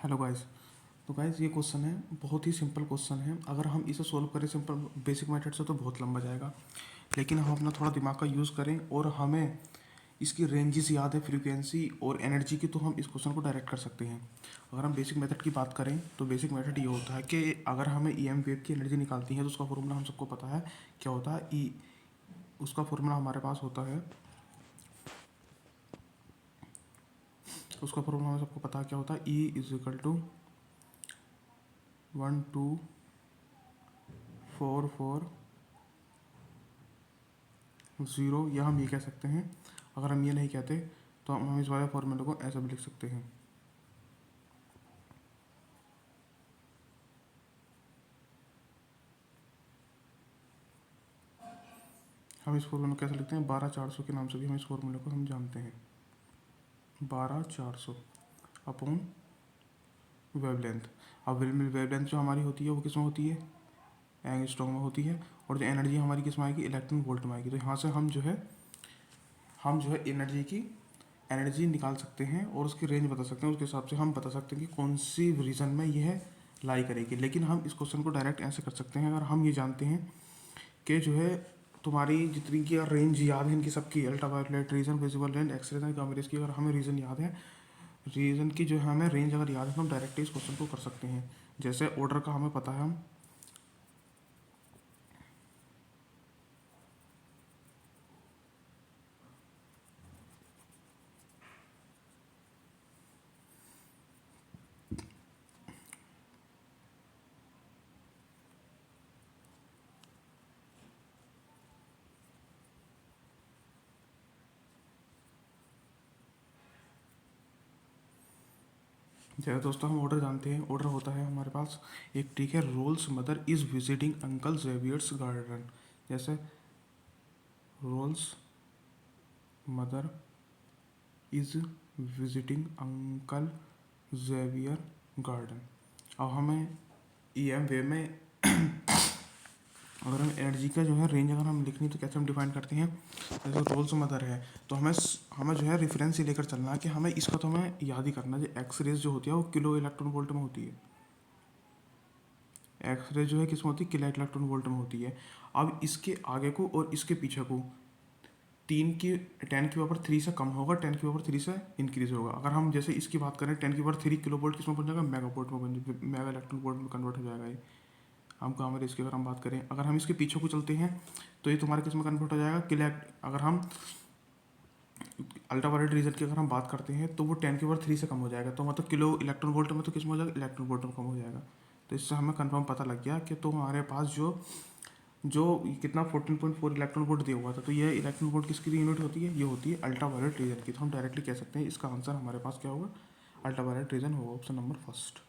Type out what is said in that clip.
Hello guys. तो guys ये question है, बहुत ही सिंपल क्वेश्चन है। अगर हम इसे सोल्व करें सिंपल बेसिक मेथड से तो बहुत लंबा जाएगा, लेकिन हम अपना थोड़ा दिमाग का यूज़ करें और हमें इसकी रेंजेस याद है, फ्रीक्वेंसी और एनर्जी की, तो हम इस क्वेश्चन को डायरेक्ट कर सकते हैं। अगर हम बेसिक मेथड की बात करें तो बेसिक मेथड ये होता है कि अगर हमें EM वेव की एनर्जी निकालती है तो उसका फॉर्मूला हम सबको पता है क्या होता है। उसका फॉर्मूला हमारे पास होता है, उसका फॉर्मूला हमें सबको पता है क्या होता है। E = 12440, या हम ये कह सकते हैं। अगर हम ये नहीं कहते तो हम इस वाले फॉर्मूले को ऐसा भी लिख सकते हैं। हम इस फॉर्मूले को कैसे लिखते हैं, 12400 के नाम से भी हम इस फॉर्मूले को हम जानते हैं। 12400 अपॉन वेवलेंथ। अब वेवलेंथ जो हमारी होती है वो किस में होती है, एंगस्ट्रॉम में होती है। और जो एनर्जी हमारी किस में आएगी, इलेक्ट्रॉन वोल्ट में आएगी। तो यहाँ से हम जो है एनर्जी निकाल सकते हैं और उसकी रेंज बता सकते हैं। उसके हिसाब से हम बता सकते हैं कि कौन सी रीजन में यह लाई करेगी। लेकिन हम इस क्वेश्चन को डायरेक्ट ऐसे कर सकते हैं, अगर हम ये जानते हैं कि जो है तुम्हारी जितनी की रेंज याद है इनकी सबकी, ultraviolet region, visible range, X ray range, gamma rays की, अगर हमें रीजन याद है, रीजन की जो है हमें रेंज अगर याद है तो हम डायरेक्ट इस क्वेश्चन को कर सकते हैं। जैसे ऑर्डर का हमें पता है, हम जैसे दोस्तों हम ऑर्डर जानते हैं। ऑर्डर होता है हमारे पास एक, ठीक है, rolls mother is visiting uncle Xavier's garden. जैसे rolls mother is visiting uncle Xavier garden. अब हमें EM वेव में अगर हम एनर्जी का जो है रेंज अगर हम लिखनी तो कैसे हम डिफाइन करते हैं। जैसे रोल्स मदर है तो हमें जो है रेफरेंस ही लेकर चलना है कि हमें इसका तो हमें याद ही करना है। जो एक्स रेज जो होती है वो किलो इलेक्ट्रॉन वोल्ट में होती है। एक्सरे जो है किस में होती है, किलो इलेक्ट्रॉन वोल्ट में होती है। अब इसके आगे को और इसके पीछे को 10⁻³ से कम होगा, 10⁻³ से इंक्रीज होगा। अगर हम जैसे इसकी बात करें 10⁻³ किलो वोल्ट किस में बन जाएगा, मेगा वोल्ट में मेगा इलेक्ट्रॉन वोल्ट में कन्वर्ट हो जाएगा ये। हम गामा रेज की अगर हम बात करें, अगर हम इसके पीछे को चलते हैं तो ये तुम्हारे किस में कन्वर्ट हो जाएगा, किलो। अगर हम अल्ट्रावायलेट रीजन की अगर हम बात करते हैं तो वो 10⁻³ से कम हो जाएगा। तो मतलब किलो इलेक्ट्रॉन वोल्ट में तो किस में हो जाएगा, इलेक्ट्रॉन वोल्ट में कम हो जाएगा। तो इससे हमें कंफर्म पता लग गया कि तो हमारे पास जो जो कितना 14.4 इलेक्ट्रॉन वोल्ट दिया हुआ था, तो ये इलेक्ट्रॉन वोल्ट किसकी यूनिट होती है, ये होती है अल्ट्रावायलेट रीजन की। तो हम डायरेक्टली कह सकते हैं इसका आंसर हमारे पास क्या होगा, अल्ट्रावायलेट रीजन होगा, ऑप्शन नंबर फर्स्ट।